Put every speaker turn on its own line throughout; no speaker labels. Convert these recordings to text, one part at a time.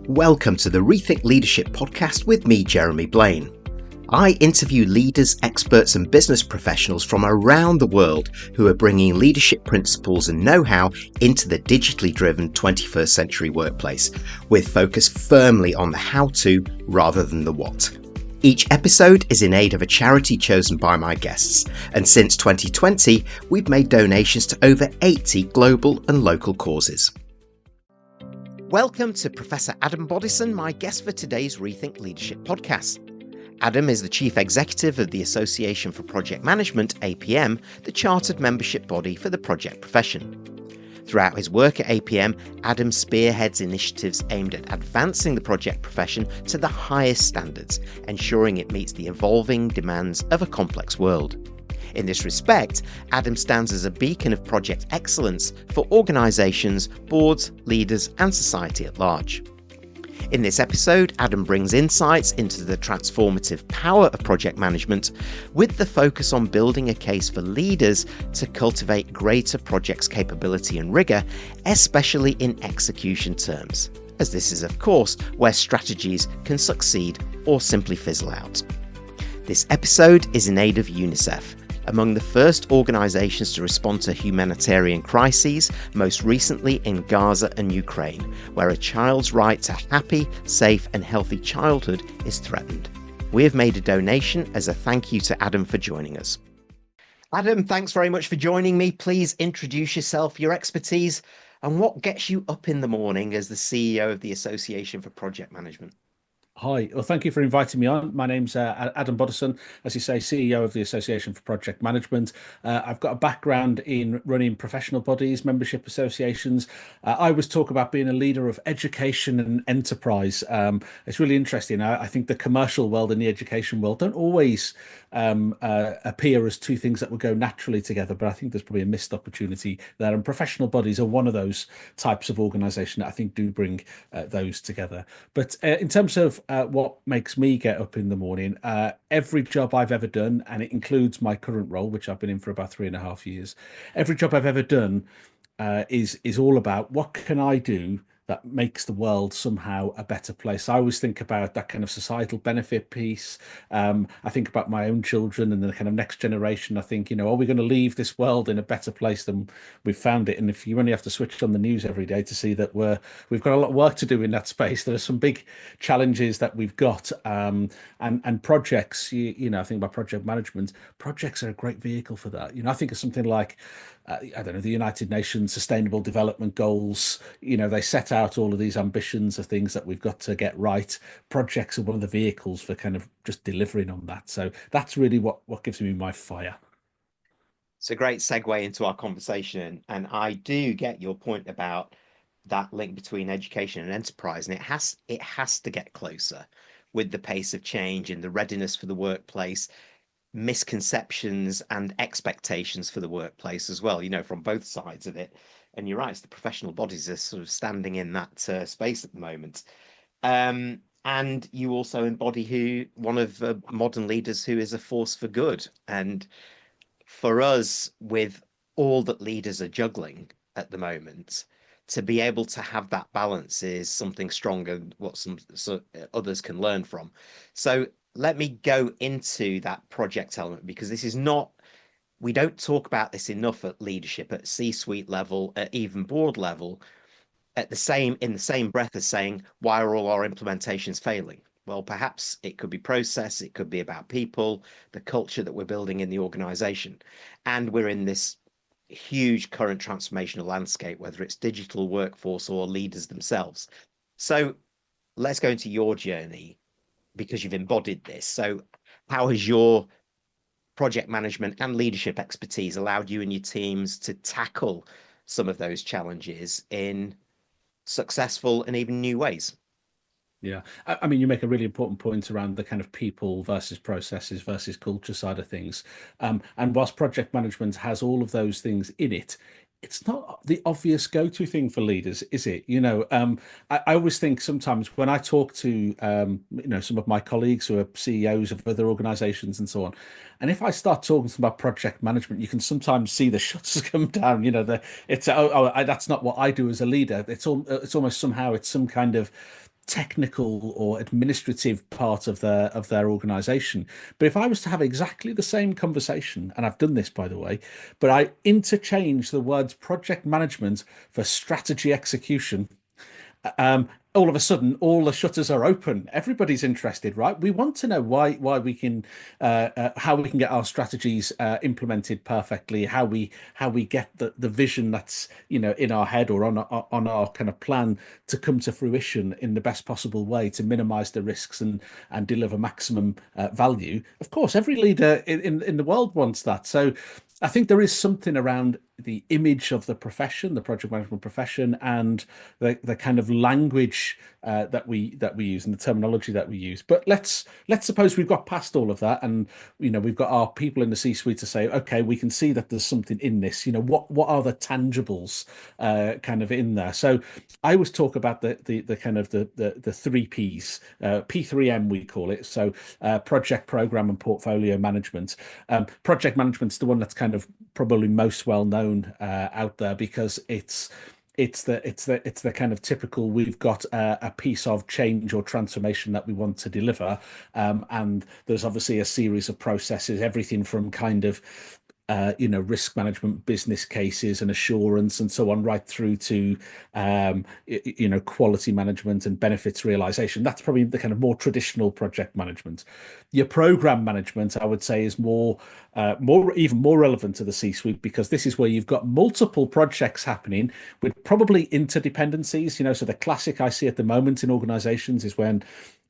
Welcome to the Rethink Leadership podcast with me, Jeremy Blain. I interview leaders, experts and business professionals from around the world who are bringing leadership principles and know-how into the digitally driven 21st century workplace, with focus firmly on the how-to rather than the what. Each episode is in aid of a charity chosen by my guests, and since 2020, we've made donations to over 80 global and local causes. Welcome to Professor Adam Boddison, my guest for today's Rethink Leadership podcast. Adam is the Chief Executive of the Association for Project Management, APM, the chartered membership body for the project profession. Throughout his work at APM, Adam spearheads initiatives aimed at advancing the project profession to the highest standards, ensuring it meets the evolving demands of a complex world. In this respect, Adam stands as a beacon of project excellence for organisations, boards, leaders and society at large. In this episode, Adam brings insights into the transformative power of project management, with the focus on building a case for leaders to cultivate greater projects capability and rigour, especially in execution terms, as this is of course where strategies can succeed or simply fizzle out. This episode is in aid of UNICEF, among the first organisations to respond to humanitarian crises, most recently in Gaza and Ukraine, where a child's right to happy, safe and healthy childhood is threatened. We have made a donation as a thank you to Adam for joining us. Adam, thanks very much for joining me. Please introduce yourself, your expertise, and what gets you up in the morning as the CEO of the Association for Project Management.
Hi, well, thank you for inviting me on. My name's Adam Boddison, as you say, CEO of the Association for Project Management. I've got a background in running professional bodies, membership associations. I always talk about being a leader of education and enterprise. It's really interesting. I think the commercial world and the education world don't always appear as two things that would go naturally together, but I think there's probably a missed opportunity there. And professional bodies are one of those types of organisation that I think do bring those together. But in terms of what makes me get up in the morning, every job I've ever done, and it includes my current role, which I've been in for about 3.5 years, every job I've ever done is all about what can I do that makes the world somehow a better place. I always think about that kind of societal benefit piece. I think about my own children and the kind of next generation. I think, are we going to leave this world in a better place than we've found it? And if you only have to switch on the news every day to see that we've got a lot of work to do in that space, there are some big challenges that we've got. And projects, I think about project management. Projects are a great vehicle for that. I think of something like, I don't know, the United Nations Sustainable Development Goals. They set out all of these ambitions of things that we've got to get right. Projects are one of the vehicles for kind of just delivering on that. So that's really what gives me my fire.
It's a great segue into our conversation, and I do get your point about that link between education and enterprise, and it has to get closer with the pace of change and the readiness for the workplace, misconceptions and expectations for the workplace as well, from both sides of it. And you're right, it's the professional bodies are sort of standing in that space at the moment. And you also embody one of modern leaders who is a force for good. And for us, with all that leaders are juggling at the moment, to be able to have that balance is something stronger, what others can learn from. So let me go into that project element, because we don't talk about this enough at leadership, at C-suite level, at even board level, in the same breath as saying, why are all our implementations failing? Well, perhaps it could be process, it could be about people, the culture that we're building in the organization. And we're in this huge current transformational landscape, whether it's digital workforce or leaders themselves. So let's go into your journey, because you've embodied this. So how has your project management and leadership expertise allowed you and your teams to tackle some of those challenges in successful and even new ways?
Yeah, I mean, you make a really important point around the kind of people versus processes versus culture side of things. And whilst project management has all of those things in it, it's not the obvious go-to thing for leaders, is it? I always think sometimes when I talk to, some of my colleagues who are CEOs of other organizations and so on, and if I start talking to them about project management, you can sometimes see the shutters come down. That's not what I do as a leader. It's almost somehow it's some kind of technical or administrative part of their organization. But if I was to have exactly the same conversation, and I've done this by the way, but I interchange the words project management for strategy execution, um, all of a sudden all the shutters are open. Everybody's interested, right? We want to know why we can how we can get our strategies implemented perfectly, how we get the vision that's in our head or on our kind of plan to come to fruition in the best possible way to minimize the risks and deliver maximum value. Of course, every leader in the world wants that. So I think there is something around the image of the profession, the project management profession, and the kind of language that we use and the terminology that we use. But let's suppose we've got past all of that, and we've got our people in the C-suite to say, okay, we can see that there's something in this. What are the tangibles kind of in there? So I always talk about the kind of the three P's, P3M we call it. So project, program, and portfolio management. Project management's the one that's kind of probably most well known out there, because it's the kind of typical, we've got a piece of change or transformation that we want to deliver, and there's obviously a series of processes, everything from kind of risk management, business cases and assurance and so on, right through to quality management and benefits realization. That's probably the kind of more traditional project management. Your program management, I would say, is even more relevant to the C-suite, because this is where you've got multiple projects happening with probably interdependencies. So the classic I see at the moment in organizations is when,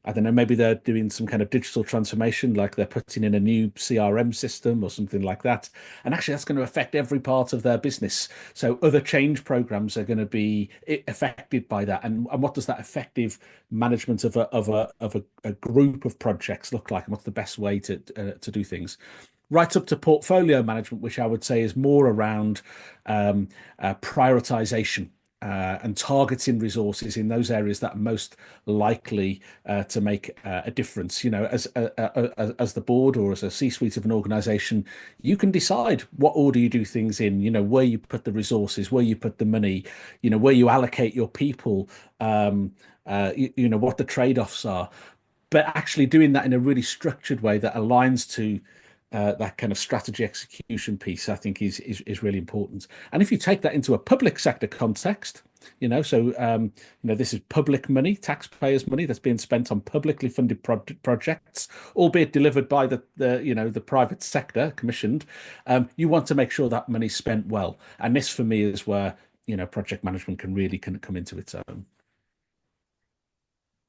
I don't know, maybe they're doing some kind of digital transformation, like they're putting in a new CRM system or something like that. And actually, that's going to affect every part of their business. So other change programs are going to be affected by that. And what does that effective management of a group of projects look like? And what's the best way to do things? Right up to portfolio management, which I would say is more around prioritization and targeting resources in those areas that are most likely to make a difference. As the board or as a C-suite of an organization, you can decide what order you do things in, where you put the resources, where you put the money, where you allocate your people, what the trade-offs are. But actually doing that in a really structured way that aligns to that kind of strategy execution piece, I think is really important. And if you take that into a public sector context, this is public money, taxpayers' money that's being spent on publicly funded projects, albeit delivered by the private sector, commissioned. You want to make sure that money's spent well, and this for me is where project management can really come into its own.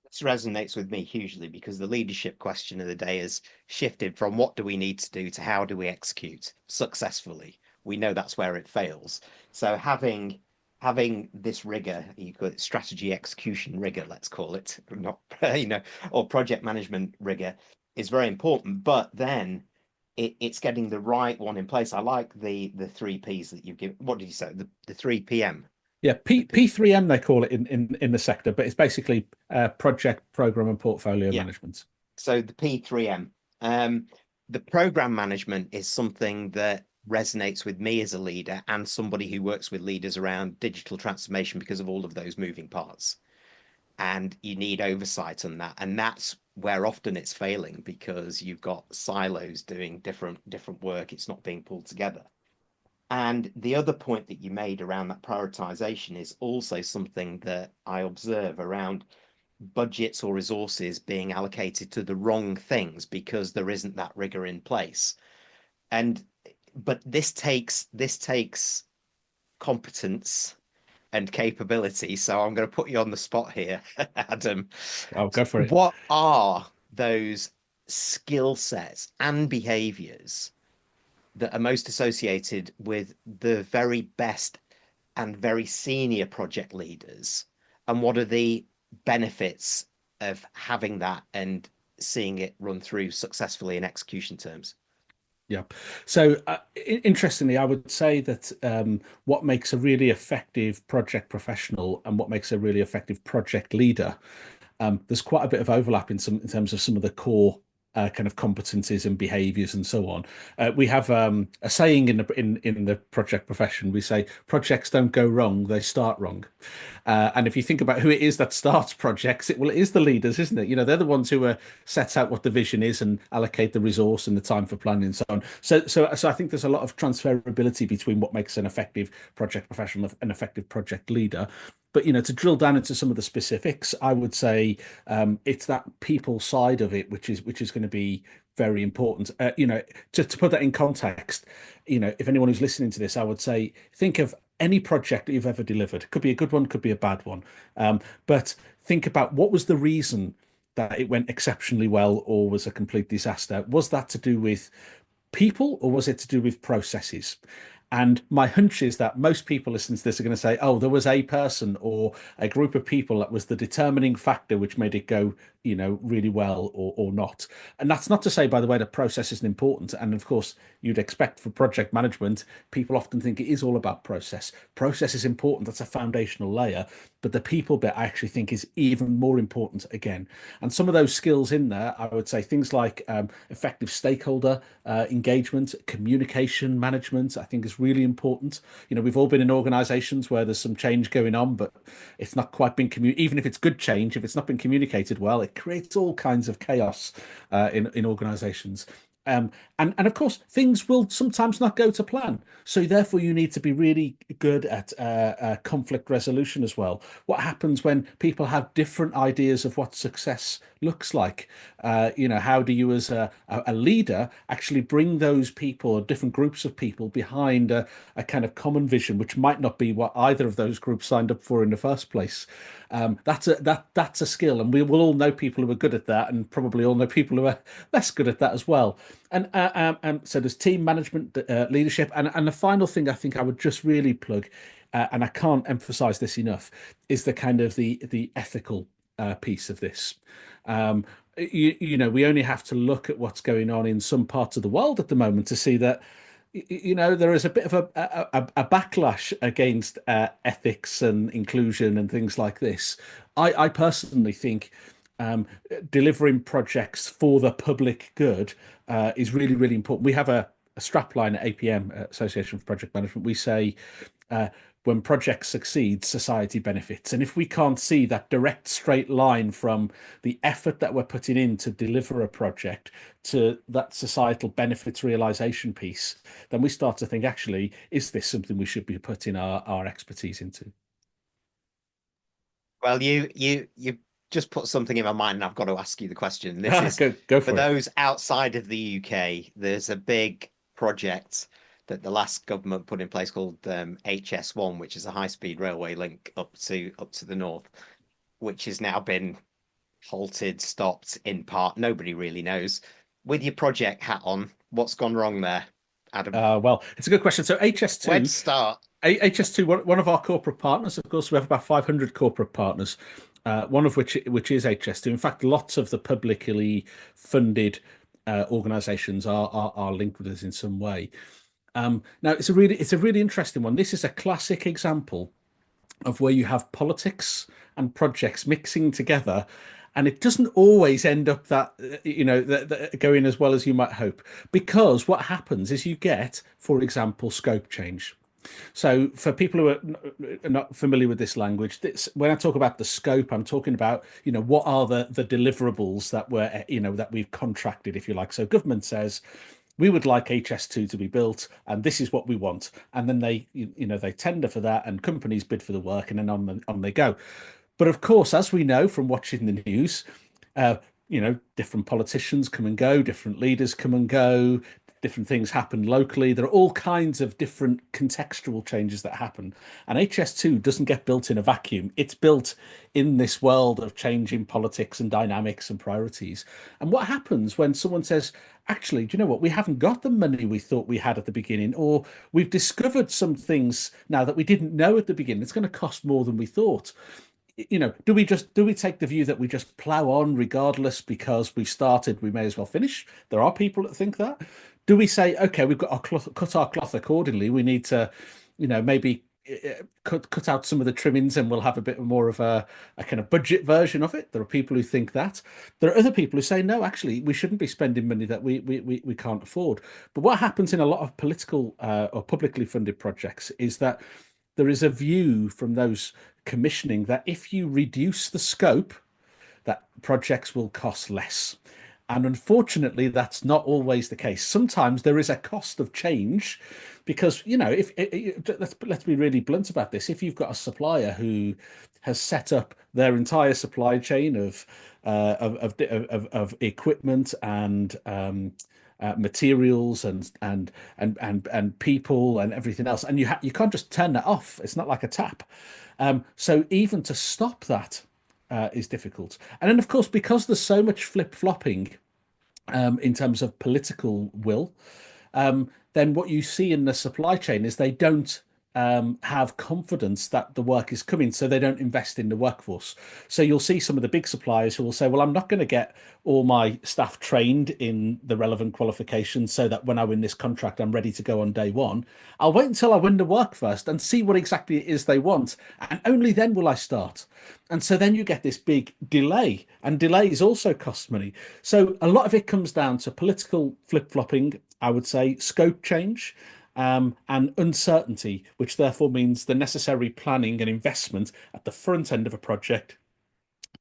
This resonates with me hugely, because the leadership question of the day has shifted from what do we need to do to how do we execute successfully. We know that's where it fails. So having this rigor, you call it strategy execution rigor, let's call it, not or project management rigor, is very important. But then it's getting the right one in place. I like the three P's that you give. What did you say? The three PM.
Yeah, P3M they call it in the sector, but it's basically project, program, and portfolio management.
So the P3M, the program management is something that resonates with me as a leader and somebody who works with leaders around digital transformation, because of all of those moving parts. And you need oversight on that. And that's where often it's failing, because you've got silos doing different work. It's not being pulled together. And the other point that you made around that prioritization is also something that I observe around budgets or resources being allocated to the wrong things because there isn't that rigor in place. But this takes competence and capability. So I'm going to put you on the spot here, Adam.
I'll go for it.
What are those skill sets and behaviors that are most associated with the very best and very senior project leaders? And what are the benefits of having that and seeing it run through successfully in execution terms?
Yeah. So interestingly, I would say that what makes a really effective project professional and what makes a really effective project leader, there's quite a bit of overlap in terms of some of the core kind of competencies and behaviors and so on. We have a saying in the project profession. We say projects don't go wrong; they start wrong. And if you think about who it is that starts projects, it is the leaders, isn't it? They're the ones who set out what the vision is and allocate the resource and the time for planning and so on. So I think there's a lot of transferability between what makes an effective project professional, an effective project leader. But to drill down into some of the specifics, I would say it's that people side of it which is going to be very important. To put that in context, if anyone who's listening to this, I would say think of any project that you've ever delivered. Could be a good one, could be a bad one, but think about what was the reason that it went exceptionally well or was a complete disaster. Was that to do with people or was it to do with processes? And my hunch is that most people listening to this are going to say, oh, there was a person or a group of people that was the determining factor which made it go, really well or not. And that's not to say, by the way, that process isn't important. And of course, you'd expect for project management, people often think it is all about process. Process is important. That's a foundational layer. But the people bit, I actually think, is even more important again. And some of those skills in there, I would say things like effective stakeholder engagement, communication management, I think is really important. We've all been in organizations where there's some change going on, but it's not quite been even if it's good change, if it's not been communicated well, it creates all kinds of chaos in organizations. And of course, things will sometimes not go to plan. So therefore, you need to be really good at conflict resolution as well. What happens when people have different ideas of what success looks like? How do you, as a leader, actually bring those people or different groups of people behind a kind of common vision, which might not be what either of those groups signed up for in the first place? That's a skill, and we will all know people who are good at that, and probably all know people who are less good at that as well. And so there's team management, leadership, and the final thing I think I would just really plug, and I can't emphasize this enough, is the kind of the ethical piece of this. We only have to look at what's going on in some parts of the world at the moment to see that there is a bit of a backlash against ethics and inclusion and things like this. I personally think delivering projects for the public good is really, really important. We have a strapline at APM, Association for Project Management. We say, when projects succeed, society benefits. And if we can't see that direct straight line from the effort that we're putting in to deliver a project to that societal benefits realization piece, then we start to think, actually, is this something we should be putting our expertise into?
Well, you just put something in my mind, and I've got to ask you the question. This is
go for
those outside of the UK. There's a big project that the last government put in place called HS1, which is a high-speed railway link up to the north, which has now been halted, stopped in part. Nobody really knows. With your project hat on, what's gone wrong there, Adam?
Well, it's a good question. So HS2,
Where'd start?
HS2, one of our corporate partners, of course, we have about 500 corporate partners, one of which is HS2. In fact, lots of the publicly funded organizations are linked with us in some way. Now, it's a really interesting one. This is a classic example of where you have politics and projects mixing together, and it doesn't always end up that going as well as you might hope, because what happens is you get, for example, scope change. So for people who are not familiar with this language, when I talk about the scope, I'm talking about, what are the deliverables that we've contracted, if you like. So government says, we would like HS2 to be built, and this is what we want. And then they tender for that, and companies bid for the work, and then on they go. But of course, as we know from watching the news, different politicians come and go, different leaders come and go, different things happen locally. There are all kinds of different contextual changes that happen. And HS2 doesn't get built in a vacuum. It's built in this world of changing politics and dynamics and priorities. And what happens when someone says, actually, do you know what? We haven't got the money we thought we had at the beginning, or we've discovered some things now that we didn't know at the beginning. It's going to cost more than we thought. Do we take the view that we just plow on regardless because we started, we may as well finish? There are people that think that. Do we say, okay, we've got cut our cloth accordingly. We need to, maybe cut out some of the trimmings and we'll have a bit more of a kind of budget version of it. There are people who think that. There are other people who say, no, actually, we shouldn't be spending money that we can't afford. But what happens in a lot of political or publicly funded projects is that there is a view from those commissioning that if you reduce the scope, that projects will cost less. And unfortunately, that's not always the case. Sometimes there is a cost of change because, if let's be really blunt about this. If you've got a supplier who has set up their entire supply chain of equipment and materials and people and everything else, and you can't just turn that off. It's not like a tap. So even to stop that is difficult. And then, of course, because there's so much flip-flopping in terms of political will, then what you see in the supply chain is they don't have confidence that the work is coming, so they don't invest in the workforce. So you'll see some of the big suppliers who will say, well, I'm not going to get all my staff trained in the relevant qualifications so that when I win this contract, I'm ready to go on day one. I'll wait until I win the work first and see what exactly it is they want. And only then will I start. And so then you get this big delay, and delays also cost money. So a lot of it comes down to political flip-flopping, I would say, scope change, and uncertainty, which therefore means the necessary planning and investment at the front end of a project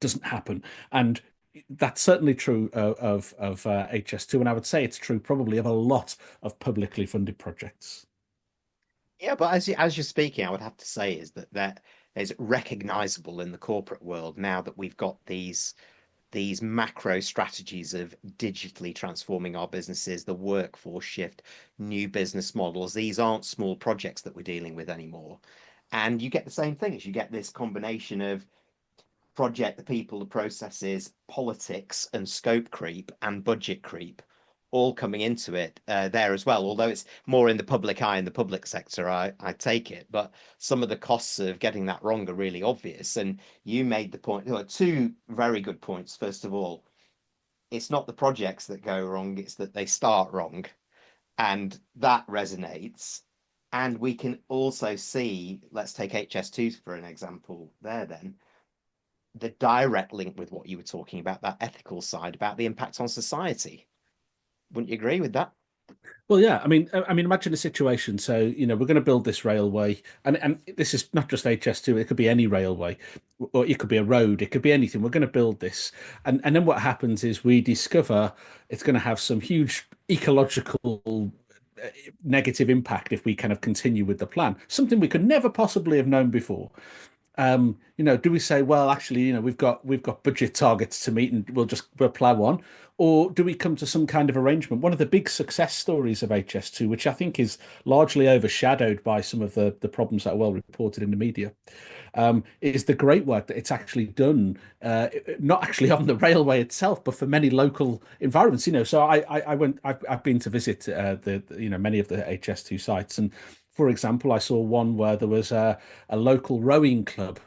doesn't happen. And that's certainly true of HS2, and I would say it's true probably of a lot of publicly funded projects.
Yeah, but as you're speaking, I would have to say is that is recognizable in the corporate world now that we've got these macro strategies of digitally transforming our businesses, the workforce shift, new business models. These aren't small projects that we're dealing with anymore. And you get the same things. You get this combination of project, the people, the processes, politics, and scope creep and budget creep all coming into it there as well. Although it's more in the public eye in the public sector, I take it. But some of the costs of getting that wrong are really obvious. And you made the point, there are two very good points. First of all, it's not the projects that go wrong, it's that they start wrong. And that resonates. And we can also see, let's take HS2 for an example there then, the direct link with what you were talking about, that ethical side, about the impact on society. Wouldn't you agree with that?
Well, yeah, I mean, imagine a situation. So, we're going to build this railway, and this is not just HS2. It could be any railway, or it could be a road. It could be anything. We're going to build this, and then what happens is we discover it's going to have some huge ecological negative impact if we kind of continue with the plan. Something we could never possibly have known before. Do we say, well, actually, we've got budget targets to meet and we'll plow on, or do we come to some kind of arrangement? One of the big success stories of HS2, which I think is largely overshadowed by some of the problems that are well reported in the media, is the great work that it's actually done, not actually on the railway itself, but for many local environments. So I've been to visit many of the HS2 sites, and for example, I saw one where there was a local rowing club.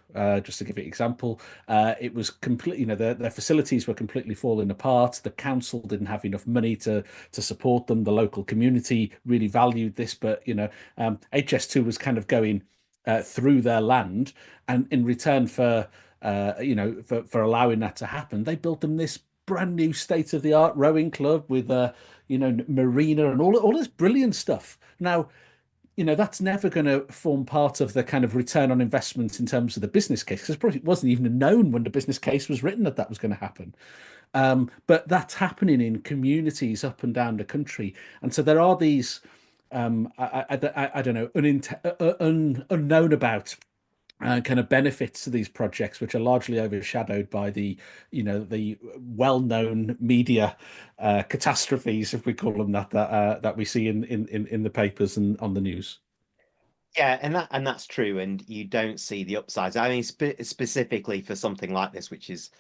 Just to give you an example, it was complete. Their facilities were completely falling apart. The council didn't have enough money to support them. The local community really valued this, but HS2 was kind of going through their land, and in return for allowing that to happen, they built them this brand new state of the art rowing club with marina and all this brilliant stuff. Now, that's never going to form part of the kind of return on investment in terms of the business case, because probably it wasn't even known when the business case was written that was going to happen. But that's happening in communities up and down the country. And so there are these, I don't know, unknown about kind of benefits to these projects, which are largely overshadowed by the well-known media catastrophes, if we call them that we see in the papers and on the news.
Yeah, and that's true. And you don't see the upsides. I mean, specifically for something like this, which is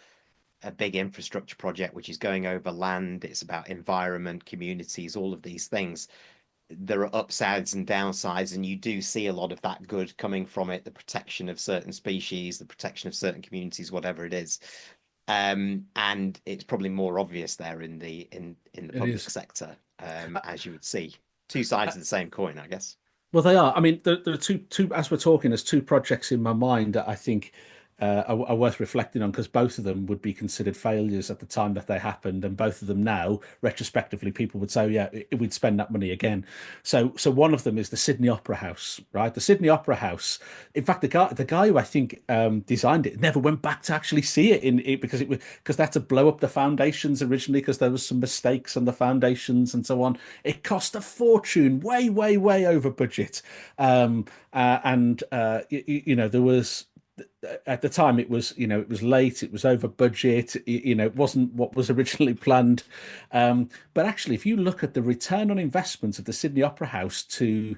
a big infrastructure project, which is going over land. It's about environment, communities, all of these things. There are upsides and downsides, and you do see a lot of that good coming from it, the protection of certain species, the protection of certain communities, whatever it is. And it's probably more obvious there in the
It
public
is.
sector, as you would see. Two sides of the same coin, I guess.
Well, they are. I mean, there are two, as we're talking, there's two projects in my mind that I think are worth reflecting on because both of them would be considered failures at the time that they happened, and both of them now, retrospectively, people would say, "Oh, yeah, we'd spend that money again." So one of them is the Sydney Opera House, right? The Sydney Opera House. In fact, the guy who I think designed it never went back to actually see it in it because it was because they had to blow up the foundations originally because there was some mistakes on the foundations and so on. It cost a fortune, way, way, way over budget. And there was at the time it was it was late, it was over budget, it wasn't what was originally planned. But actually, if you look at the return on investment of the Sydney Opera House to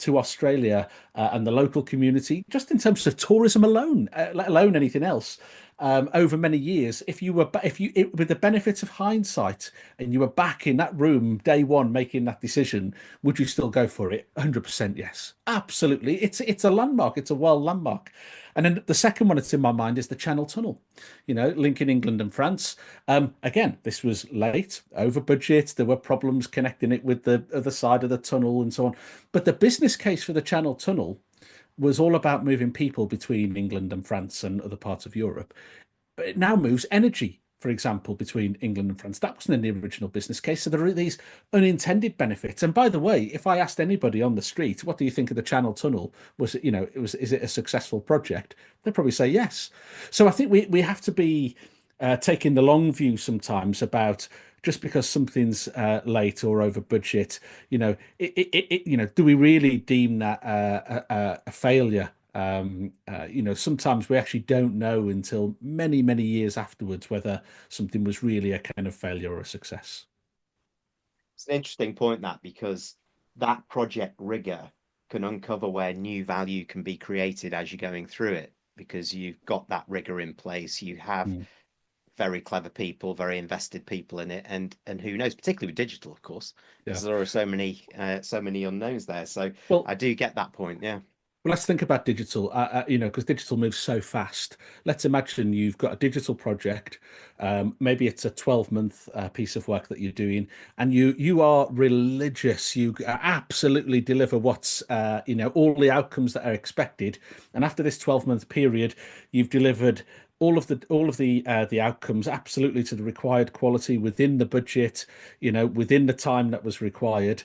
Australia and the local community, just in terms of tourism alone, let alone anything else, over many years, with the benefits of hindsight, and you were back in that room day one making that decision, would you still go for it? 100% yes, absolutely. It's a landmark. It's a world landmark. And then the second one that's in my mind is the Channel Tunnel, linking England and France. Again, this was late, over budget. There were problems connecting it with the other side of the tunnel and so on. But the business case for the Channel Tunnel was all about moving people between England and France and other parts of Europe. But it now moves energy, for example, between England and France. That wasn't in the original business case. So there are these unintended benefits. And by the way, if I asked anybody on the street, what do you think of the Channel Tunnel? Is it a successful project? They'd probably say yes. So I think we have to be taking the long view sometimes about just because something's late or over budget, do we really deem that a failure? Sometimes we actually don't know until many, many years afterwards whether something was really a kind of failure or a success.
It's an interesting point that because that project rigor can uncover where new value can be created as you're going through it because you've got that rigor in place. You have
Mm.
very clever people, very invested people in it, and who knows, particularly with digital, of course,
Yeah.
because there are so many unknowns there. So
Well,
I do get that point. Yeah.
Well, let's think about digital, because digital moves so fast. Let's imagine you've got a digital project. Maybe it's a 12-month piece of work that you're doing, and you are religious. You absolutely deliver what's, all the outcomes that are expected. And after this 12-month period, you've delivered all of the outcomes absolutely to the required quality within the budget, within the time that was required.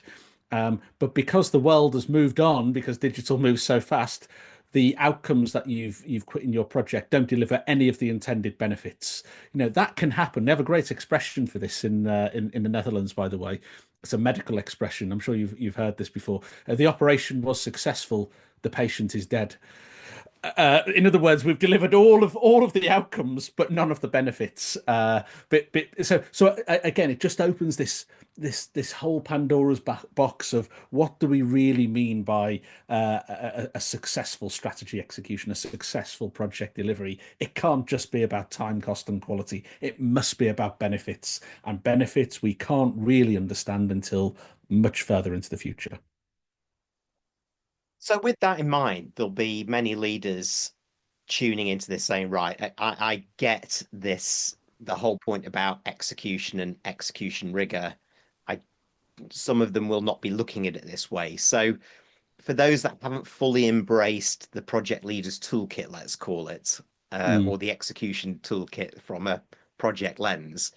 But because the world has moved on, because digital moves so fast, the outcomes that you've put in your project don't deliver any of the intended benefits. That can happen. They have a great expression for this in the Netherlands, by the way. It's a medical expression. I'm sure you've heard this before. The operation was successful. The patient is dead. In other words, we've delivered all of the outcomes, but none of the benefits. Again, it just opens this whole Pandora's box of what do we really mean by a successful strategy execution, a successful project delivery. It can't just be about time, cost, and quality. It must be about benefits, and benefits we can't really understand until much further into the future.
So with that in mind, there'll be many leaders tuning into this saying, right, I get this, the whole point about execution and execution rigor. I Some of them will not be looking at it this way. So for those that haven't fully embraced the project leaders toolkit, let's call it,
Mm.
or the execution toolkit from a project lens,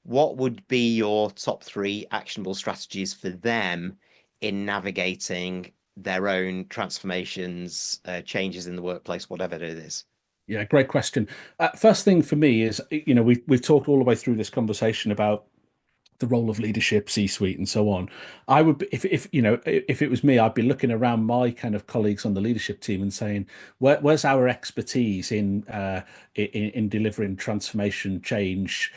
what would be your top three actionable strategies for them in navigating their own transformations, changes in the workplace, whatever it is?
Yeah, great question. First thing for me is, we've talked all the way through this conversation about the role of leadership, C-suite, and so on. I would, if it was me, I'd be looking around my kind of colleagues on the leadership team and saying, where's our expertise in delivering transformation, change,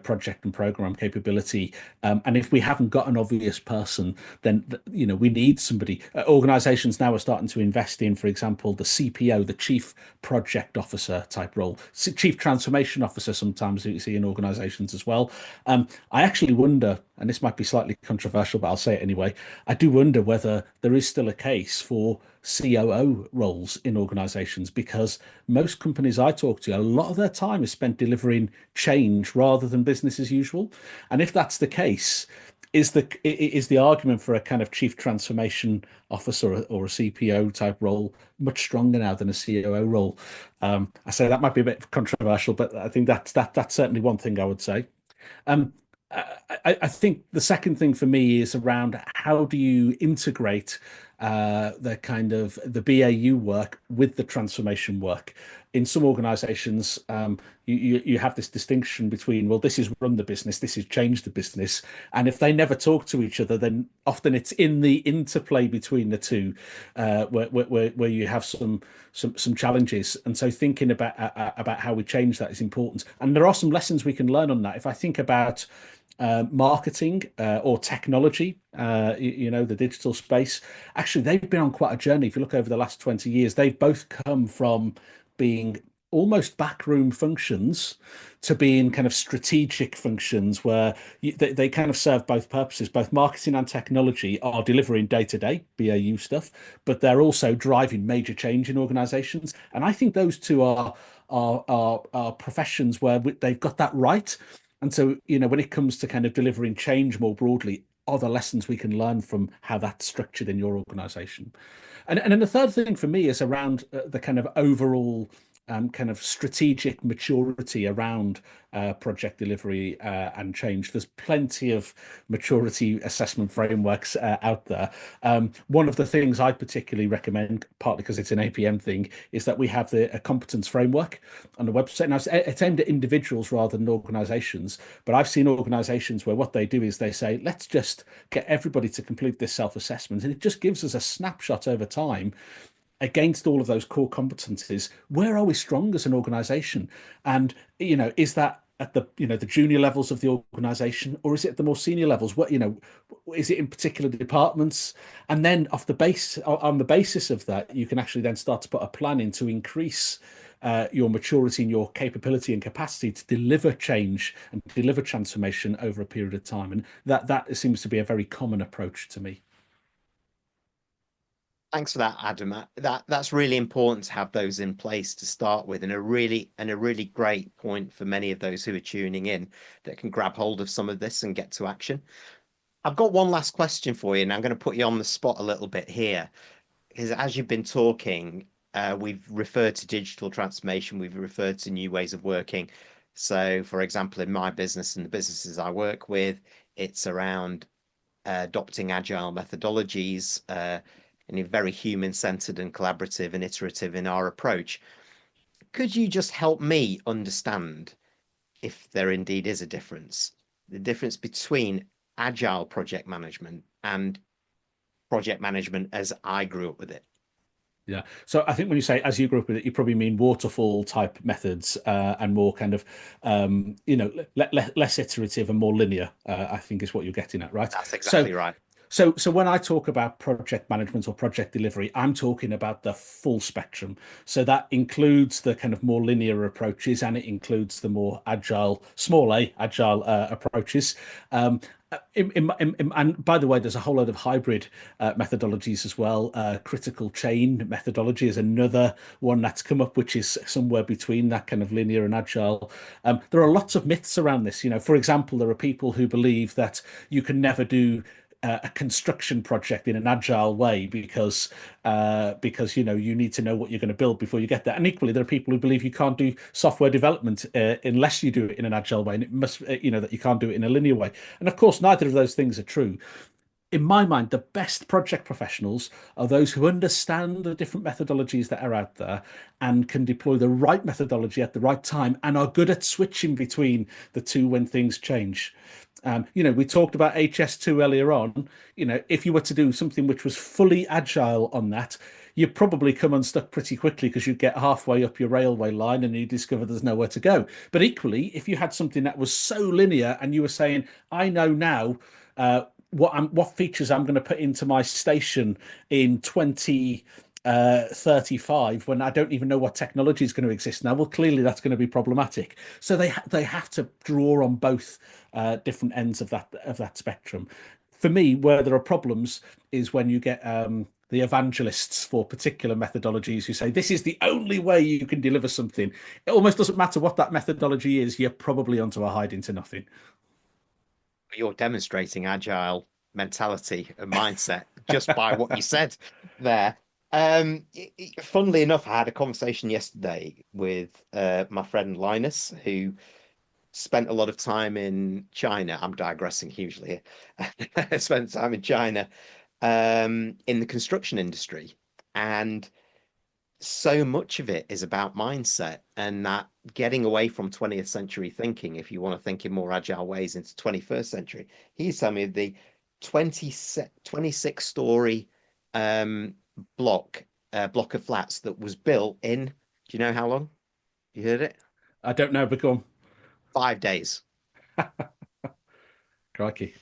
project and program capability? And if we haven't got an obvious person, then we need somebody. Organizations now are starting to invest in, for example, the CPO, the Chief Project Officer type role, Chief Transformation Officer. Sometimes you see in organizations as well. I actually wonder, and this might be slightly controversial, but I'll say it anyway. I do wonder whether there is still a case for COO roles in organizations because most companies I talk to, a lot of their time is spent delivering change rather than business as usual. And if that's the case, is the argument for a kind of chief transformation officer or a CPO type role much stronger now than a COO role? I say that might be a bit controversial, but I think that's certainly one thing I would say. Um, I think the second thing for me is around how do you integrate the kind of the BAU work with the transformation work. In some organizations, you have this distinction between, well, this is run the business, this is change the business. And if they never talk to each other, then often it's in the interplay between the two where you have some challenges. And so thinking about how we change that is important. And there are some lessons we can learn on that. If I think about marketing or technology, the digital space, actually, they've been on quite a journey. If you look over the last 20 years, they've both come from being almost backroom functions to being kind of strategic functions where they kind of serve both purposes. Both marketing and technology are delivering day-to-day BAU stuff, but they're also driving major change in organizations. And I think those two are professions where they've got that right. And so, when it comes to kind of delivering change more broadly, are the lessons we can learn from how that's structured in your organization? And then the third thing for me is around the kind of overall kind of strategic maturity around project delivery and change. There's plenty of maturity assessment frameworks out there. One of the things I particularly recommend, partly because it's an APM thing, is that we have a competence framework on the website. Now, it's aimed at individuals rather than organizations, but I've seen organizations where what they do is they say, let's just get everybody to complete this self-assessment. And it just gives us a snapshot over time against all of those core competencies. Where are we strong as an organization? And, is that at the junior levels of the organization, or is it at the more senior levels? What, is it in particular departments? And then on the basis of that, you can actually then start to put a plan in to increase your maturity and your capability and capacity to deliver change and deliver transformation over a period of time. And that seems to be a very common approach to me.
Thanks for that, Adam. That's really important to have those in place to start with, and a really great point for many of those who are tuning in that can grab hold of some of this and get to action. I've got one last question for you, and I'm going to put you on the spot a little bit here, because as you've been talking, we've referred to digital transformation, we've referred to new ways of working. So, for example, in my business and the businesses I work with, it's around adopting agile methodologies, and very human-centered and collaborative and iterative in our approach. Could you just help me understand if there indeed is a difference, the difference between agile project management and project management as I grew up with it?
Yeah. So I think when you say as you grew up with it, you probably mean waterfall type methods and more kind of, less iterative and more linear, I think is what you're getting at, right?
That's exactly right.
So when I talk about project management or project delivery, I'm talking about the full spectrum. So that includes the kind of more linear approaches, and it includes the more agile, small a agile approaches. And by the way, there's a whole load of hybrid methodologies as well. Critical chain methodology is another one that's come up, which is somewhere between that kind of linear and agile. There are lots of myths around this. For example, there are people who believe that you can never do a construction project in an agile way because you need to know what you're going to build before you get there. And equally, there are people who believe you can't do software development unless you do it in an agile way, and it must that you can't do it in a linear way. And of course, neither of those things are true. In my mind, the best project professionals are those who understand the different methodologies that are out there and can deploy the right methodology at the right time and are good at switching between the two when things change. We talked about HS2 earlier on. If you were to do something which was fully agile on that, you'd probably come unstuck pretty quickly because you'd get halfway up your railway line and you discover there's nowhere to go. But equally, if you had something that was so linear and you were saying, I know now what features I'm going to put into my station in 2035 when I don't even know what technology is going to exist now. Well, clearly that's going to be problematic. So they have to draw on both different ends of that spectrum. For me, where there are problems is when you get the evangelists for particular methodologies who say this is the only way you can deliver something. It almost doesn't matter what that methodology is. You're probably onto a hiding to nothing.
You're demonstrating agile mentality and mindset just by what you said there. Funnily enough, I had a conversation yesterday with my friend Linus, who spent a lot of time in China. I'm digressing hugely here. Spent time in China in the construction industry. And so much of it is about mindset and that getting away from 20th century thinking, if you want to think in more agile ways, into 21st century. He's telling me the 26 story um, block block of flats that was built in, do you know how long? You heard it?
I don't know, but go on.
5 days.
Crikey.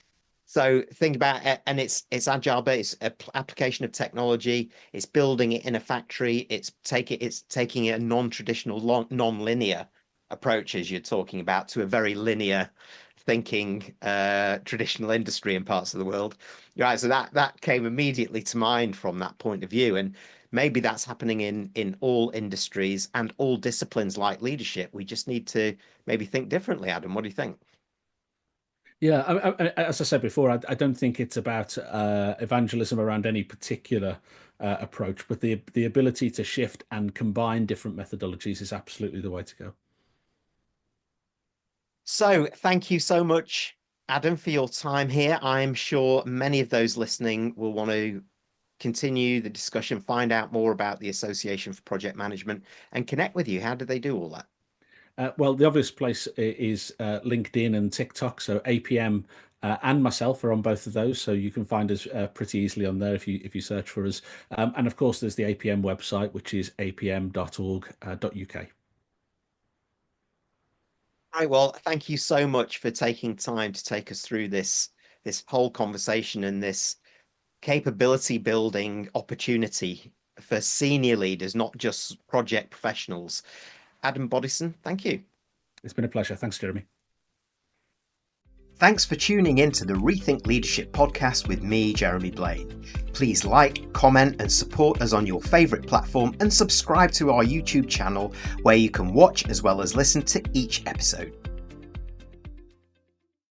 So think about it, and it's agile based application of technology. It's building it in a factory. It's taking a non-traditional, non-linear approach, as you're talking about, to a very linear thinking traditional industry in parts of the world. Right. So that came immediately to mind from that point of view, and maybe that's happening in all industries and all disciplines like leadership. We just need to maybe think differently. Adam, what do you think?
Yeah, as I said before, I don't think it's about evangelism around any particular approach, but the ability to shift and combine different methodologies is absolutely the way to go.
So, thank you so much, Adam, for your time here. I'm sure many of those listening will want to continue the discussion, find out more about the Association for Project Management, and connect with you. How do they do all that?
Well, the obvious place is LinkedIn and TikTok. So APM and myself are on both of those, so you can find us pretty easily on there if you search for us. And of course, there's the APM website, which is apm.org.uk.
Right, well, thank you so much for taking time to take us through this whole conversation and this capability building opportunity for senior leaders, not just project professionals. Adam Boddison, thank you.
It's been a pleasure. Thanks, Jeremy.
Thanks for tuning in to the Rethink Leadership podcast with me, Jeremy Blain. Please like, comment, and support us on your favourite platform and subscribe to our YouTube channel where you can watch as well as listen to each episode.